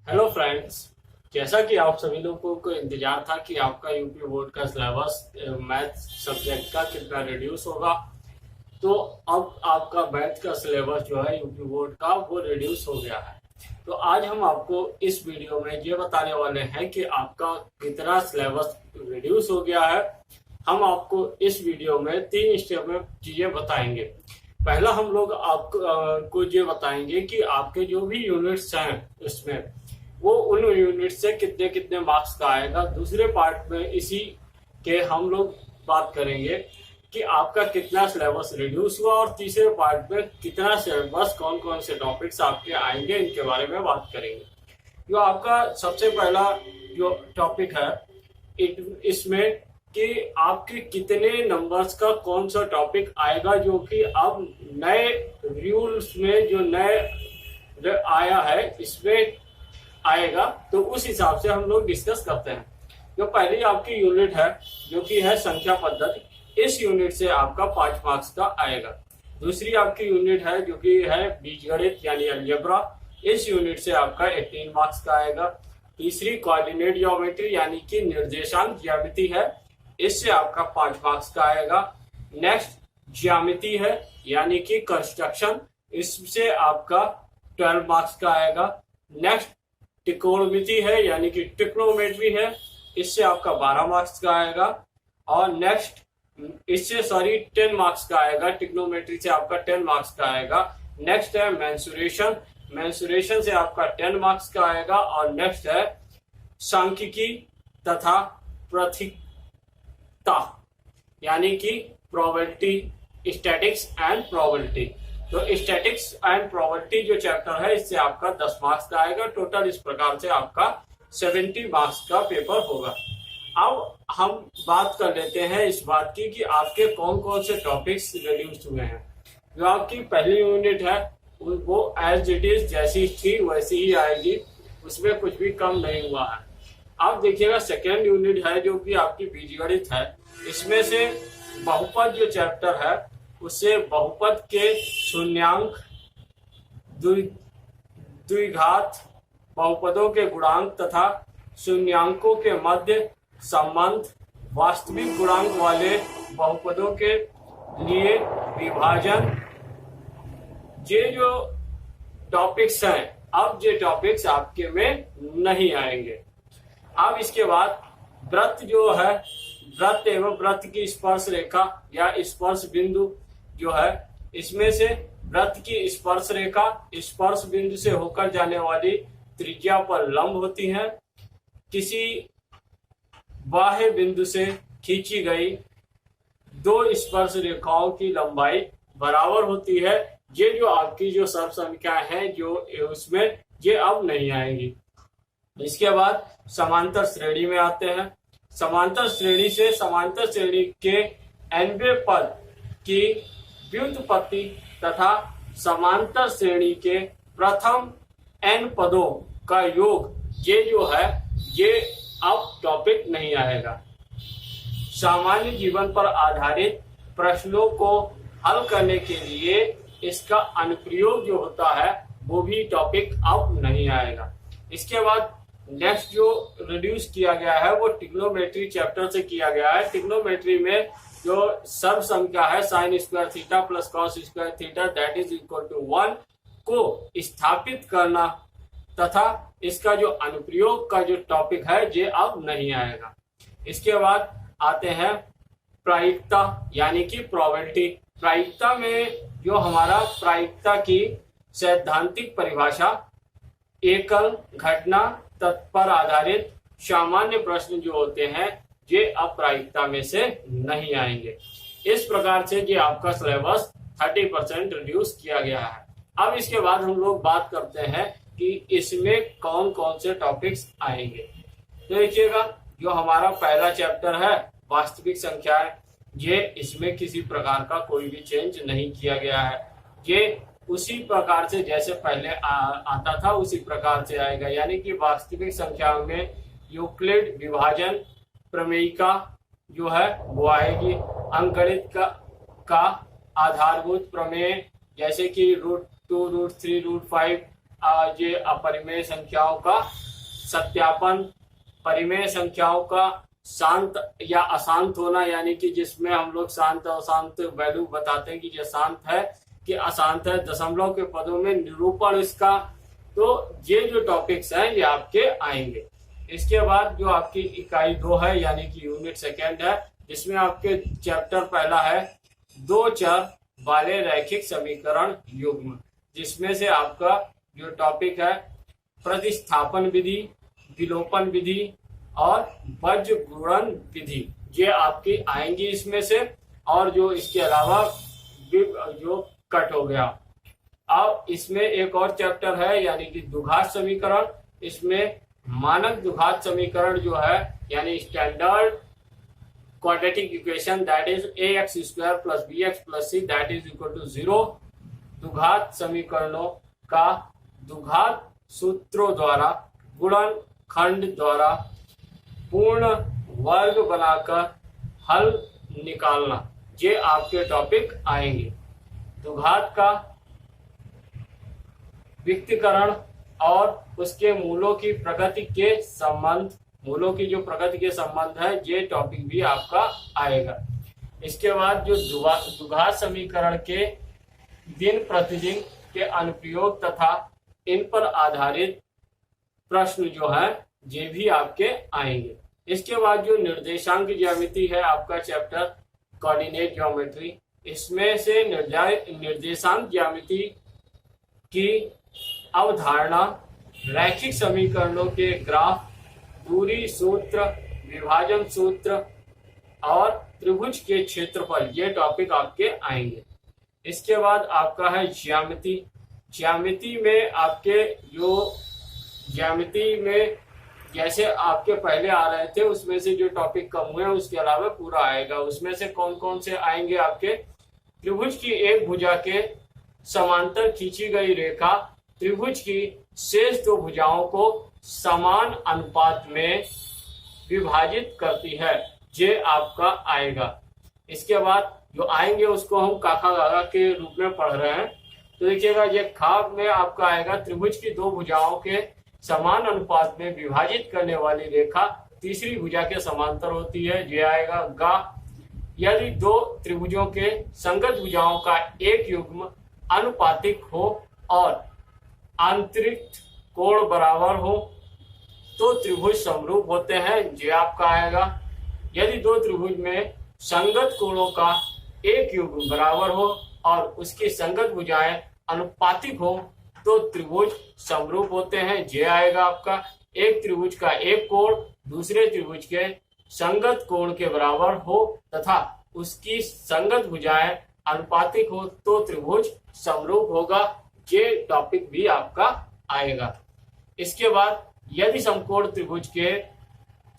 Hello friends. जैसा कि आप सभी लोगों को इंतजार था कि आपका यूपी बोर्ड का सिलेबस मैथ सब्जेक्ट का कितना रिड्यूस होगा, तो अब आपका मैथ का सिलेबस जो है यूपी बोर्ड का वो रिड्यूस हो गया है। तो आज हम आपको इस वीडियो में ये बताने वाले हैं कि आपका कितना सिलेबस रिड्यूस हो गया है। हम आपको इस वीडियो में 3 स्टेप में चीजें बताएंगे। पहला हम लोग आपको ये बताएंगे कि आपके जो भी यूनिट्स हैं उसमें वो उन यूनिट से कितने कितने मार्क्स का आएगा। दूसरे पार्ट में इसी के हम लोग बात करेंगे कि आपका कितना सिलेबस रिड्यूस हुआ, और तीसरे पार्ट में कितना सिलेबस कौन कौन से टॉपिक्स आपके आएंगे इनके बारे में बात करेंगे। जो आपका सबसे पहला जो टॉपिक है इसमें कि आपके कितने नंबर्स का कौन सा टॉपिक आएगा, जो कि अब नए रूल्स में जो नए आया है इसमें आएगा। तो उस हिसाब से हम लोग डिस्कस करते हैं। जो पहली आपकी यूनिट है जो कि है संख्या पद्धति, इस यूनिट से आपका 5 मार्क्स का आएगा। दूसरी आपकी यूनिट है जो कि है बीजगणित यानी अलजेब्रा, इस यूनिट से आपका 18 मार्क्स का आएगा। तीसरी कोऑर्डिनेट ज्योमेट्री यानी कि निर्देशांक ज्यामिति है, इससे आपका 5 मार्क्स का आएगा। नेक्स्ट ज्यामिति है यानी कि कंस्ट्रक्शन, इससे आपका 12 मार्क्स का आएगा। नेक्स्ट त्रिकोणमिति है यानी कि ट्रिग्नोमेट्री है, इससे आपका 12 मार्क्स का आएगा। और नेक्स्ट इससे 10 मार्क्स का आएगा। ट्रिग्नोमेट्री से आपका 10 मार्क्स का आएगा। नेक्स्ट है मेंसुरेशन, मेंसुरेशन से आपका 10 मार्क्स का आएगा। और नेक्स्ट है सांख्यिकी तथा प्रतीकता यानी कि प्रोबेबिलिटी, स्टैटिक्स एंड प्रोबेबिलिटी। तो स्टैटिक्स एंड प्रोबेबिलिटी जो चैप्टर है इससे आपका 10 मार्क्स का आएगा। टोटल इस प्रकार से आपका 70 मार्क्स का पेपर होगा। अब हम बात कर लेते हैं इस बात की कि आपके कौन कौन से टॉपिक्स रिड्यूस हुए हैं। जो आपकी पहली यूनिट है वो एज इट इज जैसी थी वैसी ही आएगी, उसमें कुछ भी कम नहीं हुआ है। अब देखिएगा सेकेंड यूनिट है जो कि आपकी बीजगणित है, इसमें से बहुपद जो चैप्टर है उससे बहुपद के शून्यांक, द्विघात, बहुपदों के गुणांक तथा शून्यांकों के मध्य संबंध, वास्तविक गुणांक वाले बहुपदों के लिए विभाजन, ये जो टॉपिक्स हैं अब ये टॉपिक्स आपके में नहीं आएंगे। अब इसके बाद वृत्त जो है, वृत्त एवं वृत्त की स्पर्श रेखा या स्पर्श बिंदु जो है, इसमें से वृत्त की स्पर्श रेखा स्पर्श बिंदु से होकर जाने वाली त्रिज्या पर लंब होती है। किसी बाह्य बिंदु से खींची गई 2 स्पर्श रेखाओं की लंबाई बराबर होती है। ये जो आपकी जो सर्व संख्या है जो उसमें ये अब नहीं आएंगी। इसके बाद समांतर श्रेणी में आते हैं। समांतर श्रेणी से समांतर श्रेणी के nवें पद की व्युत्पत्ति तथा समांतर श्रेणी के प्रथम n पदों का योग, ये जो है ये अब टॉपिक नहीं आएगा। सामान्य जीवन पर आधारित प्रश्नों को हल करने के लिए इसका अनुप्रयोग जो होता है वो भी टॉपिक अब नहीं आएगा। इसके बाद नेक्स्ट जो रिड्यूस किया गया है वो ट्रिग्नोमेट्री चैप्टर से किया गया है। ट्रिग्नोमेट्री में जो सर्व संख्या है sine square theta plus cos square theta that is equal to 1 को स्थापित करना तथा इसका जो अनुप्रयोग का जो टॉपिक है ये अब नहीं आएगा। इसके बाद आते हैं प्रायिकता यानी कि प्रोबेबिलिटी। प्रायिकता में जो हमारा प्रायिकता की सैद्धांतिक परिभाषा, एकल घटना पर आधारित सामान्य प्रश्न जो होते हैं ये अब प्रायिकता में से नहीं आएंगे। इस प्रकार से ये आपका सिलेबस 30% रिड्यूस किया गया है। अब इसके बाद हम लोग बात करते हैं कि इसमें कौन कौन से टॉपिक्स आएंगे। तो देखिएगा जो हमारा पहला चैप्टर है वास्तविक संख्याएं, ये इसमें किसी प्रकार का कोई भी चेंज नहीं किया गया है। ये उसी प्रकार से जैसे पहले आता था उसी प्रकार से आएगा। यानी कि वास्तविक संख्याओं में यूक्लिड विभाजन प्रमेयिका जो है वो आएगी। अंकगणित का आधारभूत प्रमेय जैसे कि √2, √3, √5 ये अपरिमेय संख्याओं का सत्यापन, परिमेय संख्याओं का शांत या अशांत होना, यानी कि जिसमें हम लोग शांत और अशांत वैल्यू बताते हैं कि ये शांत है कि अशांत है, दशमलव के पदों में निरूपण इसका। तो ये जो टॉपिक्स हैं ये आपके आएंगे। इसके बाद जो आपकी इकाई 2 है यानी कि यूनिट सेकेंड है, जिसमें आपके चैप्टर पहला है दो चर वाले रैखिक समीकरण युग्म, जिसमें से आपका जो टॉपिक है प्रतिस्थापन विधि, विलोपन विधि और बज्र गुणन विधि, ये आपकी आएंगी इसमें से। और जो इसके अलावा जो कट हो गया। अब इसमें एक और चैप्टर है यानी कि द्विघात समीकरण। इसमें मानक द्विघात समीकरण जो है यानी standard quadratic equation that is ax² + bx + c that is equal to 0, द्विघात समीकरणों का द्विघात सूत्रों द्वारा गुणन खंड द्वारा पूर्ण वर्ग बनाकर हल निकालना, ये आपके टॉपिक आएंगे। द्विघात का विकर्ण और उसके मूलों की प्रगति के संबंध, मूलों की जो प्रगति के संबंध है ये टॉपिक भी आपका आएगा। इसके बाद जो द्विघात समीकरण के दिन प्रतिदिन के अनुप्रयोग तथा इन पर आधारित प्रश्न जो है ये भी आपके आएंगे। इसके बाद जो निर्देशांक ज्यामिति है आपका चैप्टर कोऑर्डिनेट ज्योमेट्री, इसमें से निर्देशांक ज्यामिति की अवधारणा, रैखिक समीकरणों के ग्राफ, दूरी सूत्र, विभाजन सूत्र और त्रिभुज के क्षेत्रफल, ये टॉपिक आपके आएंगे। इसके बाद आपका है ज्यामिति। ज्यामिति में आपके जो ज्यामिति में जैसे आपके पहले आ रहे थे उसमें से जो टॉपिक कम हुए उसके अलावा पूरा आएगा। उसमें से कौन कौन से आएंगे आपके, त्रिभुज की एक भुजा के समांतर खींची गई रेखा त्रिभुज की शेष दो भुजाओं को समान अनुपात में विभाजित करती है, ये आपका आएगा। इसके बाद जो आएंगे उसको हम काका गागा के रूप में पढ़ रहे हैं। तो देखिएगा ये खा में आपका आएगा त्रिभुज की दो भुजाओं के समान अनुपात में विभाजित करने वाली रेखा तीसरी भुजा के समांतर होती है, ये आएगा गा। यदि दो त्रिभुजों के संगत भुजाओं का एक युग्म अनुपातिक हो और आंतरिक कोण बराबर हो तो त्रिभुज समरूप होते हैं, ये आपका आएगा। यदि दो त्रिभुज में संगत कोणों का एक युग्म बराबर हो और उसकी संगत भुजाएं अनुपातिक हो तो त्रिभुज समरूप होते हैं, ये आएगा आपका। एक त्रिभुज का एक कोण दूसरे त्रिभुज के संगत कोण के बराबर हो तथा उसकी संगत भुजाएं अनुपातिक हो तो त्रिभुज समरूप होगा, ये टॉपिक भी आपका आएगा। इसके बाद यदि समकोण त्रिभुज के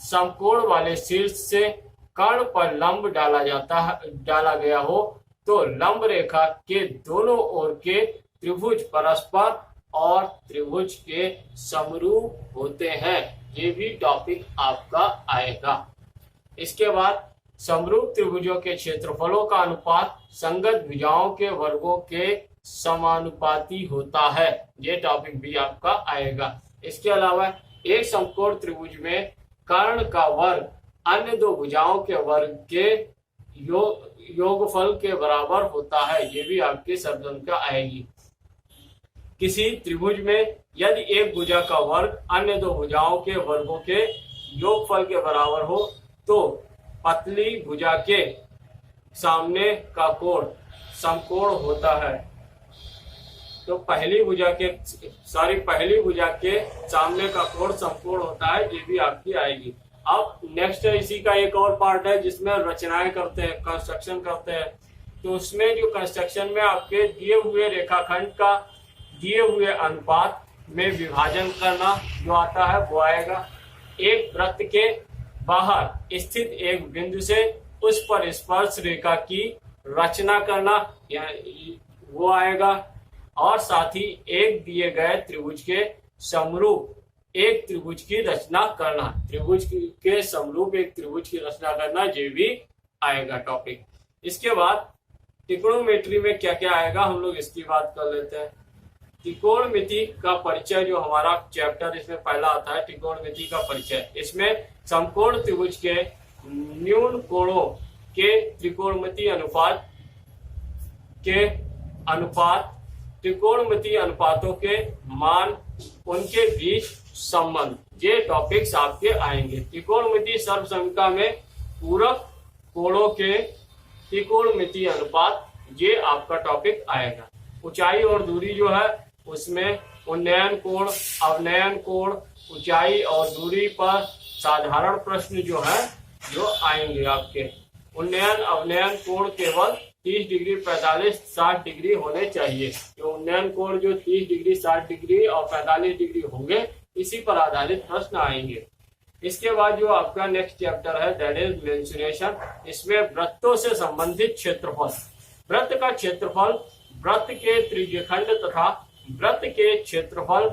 समकोण वाले शीर्ष से कर्ण पर लंब डाला गया हो तो लंब रेखा के दोनों ओर के त्रिभुज परस्पर और त्रिभुज के समरूप होते हैं, ये भी टॉपिक आपका आएगा। इसके बाद समरूप त्रिभुजों के क्षेत्रफलों का अनुपात संगत भुजाओं के वर्गों के समानुपाती होता है, ये टॉपिक भी आपका आएगा। इसके अलावा एक समकोण त्रिभुज में कर्ण का वर्ग अन्य दो भुजाओं के वर्ग के योगफल के बराबर होता है, ये भी आपके शब्द का आएगी। किसी त्रिभुज में यदि एक भुजा का वर्ग अन्य दो भुजाओं के वर्गों के योगफल के बराबर हो तो पतली भुजा के सामने का कोण समकोण होता है। तो पहली भुजा के सामने का कोण समकोण होता है, ये भी आपकी आएगी। अब नेक्स्ट इसी का एक और पार्ट है जिसमें रचनाएं करते हैं, कंस्ट्रक्शन करते हैं। तो उसमें जो कंस्ट्रक्शन में आपके दिए हुए रेखाखंड का दिए हुए अनुपात में विभाजन करना जो आता है वो आएगा। एक वृत्त के बाहर स्थित एक बिंदु से उस पर स्पर्श रेखा की रचना करना वो आएगा। और साथ ही एक दिए गए त्रिभुज के समरूप एक त्रिभुज की रचना करना, त्रिभुज के समरूप एक त्रिभुज की रचना करना, ये भी आएगा टॉपिक। इसके बाद ट्रिग्नोमेट्री में क्या क्या आएगा हम लोग इसकी बात कर लेते हैं। त्रिकोणमिति का परिचय जो हमारा चैप्टर इसमें पहला आता है, त्रिकोणमिति का परिचय। इसमें समकोण त्रिभुज के न्यून कोणों के त्रिकोणमिति अनुपात, त्रिकोणमिति अनुपातों के मान, उनके बीच संबंध, ये टॉपिक्स आपके आएंगे। त्रिकोणमिति सर्वसंख्या में पूरक कोणों के त्रिकोणमिति अनुपात, ये आपका टॉपिक आएगा। ऊंचाई और दूरी जो है उसमें उन्नयन कोण, अवनयन कोण, ऊंचाई और दूरी पर साधारण प्रश्न जो है जो आएंगे आपके। उन्नयन अवनयन कोण केवल 30 डिग्री, 45, 60 डिग्री होने चाहिए। तो उन्नयन कोण जो 30 डिग्री, 60 डिग्री और 45 डिग्री होंगे, इसी पर आधारित प्रश्न आएंगे। इसके बाद जो आपका नेक्स्ट चैप्टर है दैट इज मेंसुरेशन। इसमें वृत्तों से संबंधित क्षेत्रफल, वृत्त का क्षेत्रफल, वृत्त के त्रिज्यखंड तथा वृत्त के क्षेत्रफल,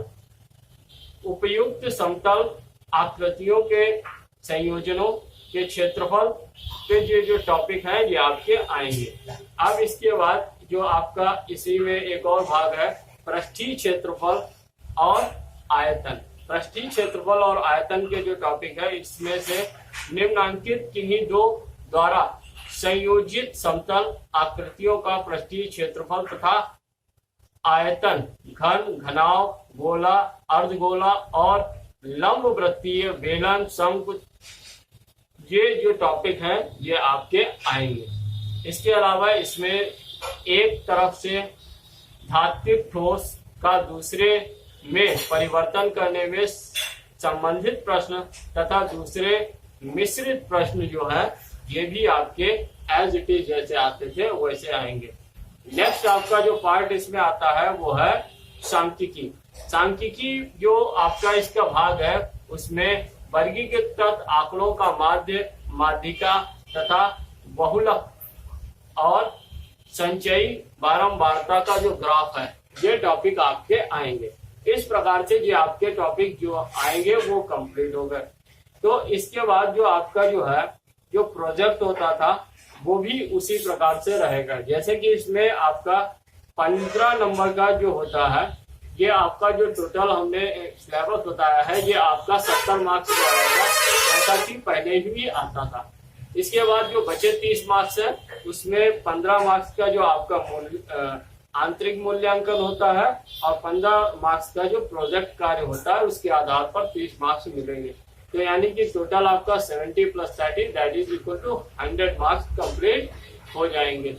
उपयुक्त समतल आकृतियों के संयोजनों के क्षेत्रफल पे ये जो टॉपिक है ये आपके आएंगे। अब इसके बाद जो आपका इसी में एक और भाग है पृष्ठीय क्षेत्रफल और आयतन। पृष्ठीय क्षेत्रफल और आयतन के जो टॉपिक है इसमें से निम्नांकित किन्हीं दो द्वारा संयोजित समतल आकृतियों का पृष्ठीय क्षेत्रफल तथा आयतन, घन, घनाव, गोला, अर्धगोला और लंब वृत्तीय, बेलन, शंकु, ये जो टॉपिक है ये आपके आएंगे। इसके अलावा इसमें एक तरफ से धात्विक ठोस का दूसरे में परिवर्तन करने में संबंधित प्रश्न तथा दूसरे मिश्रित प्रश्न जो है ये भी आपके एज इट इज जैसे आते थे वैसे आएंगे। नेक्स्ट आपका जो पार्ट इसमें आता है वो है सांख्यिकी। सांख्यिकी जो आपका इसका भाग है उसमें वर्गीकृत आंकड़ों का माध्य, माध्यिका तथा बहुलक और संचयी बारंबारता का जो ग्राफ है ये टॉपिक आपके आएंगे। इस प्रकार से जो आपके टॉपिक जो आएंगे वो कंप्लीट हो गए। तो इसके बाद जो आपका जो है जो प्रोजेक्ट होता था वो भी उसी प्रकार से रहेगा। जैसे कि इसमें आपका 15 नंबर का जो होता है ये आपका जो टोटल हमने सिलेबस बताया है ये आपका 70 मार्क्स का रहेगा, जैसा कि पहले भी आता था। इसके बाद जो बचे 30 मार्क्स है उसमें 15 मार्क्स का जो आपका आंतरिक मूल्यांकन होता है और 15 मार्क्स का जो प्रोजेक्ट कार्य होता है उसके आधार पर 30 मार्क्स मिलेंगे। तो यानी कि टोटल आपका 70 + 30 that is equal to 100 marks complete हो जाएंगे।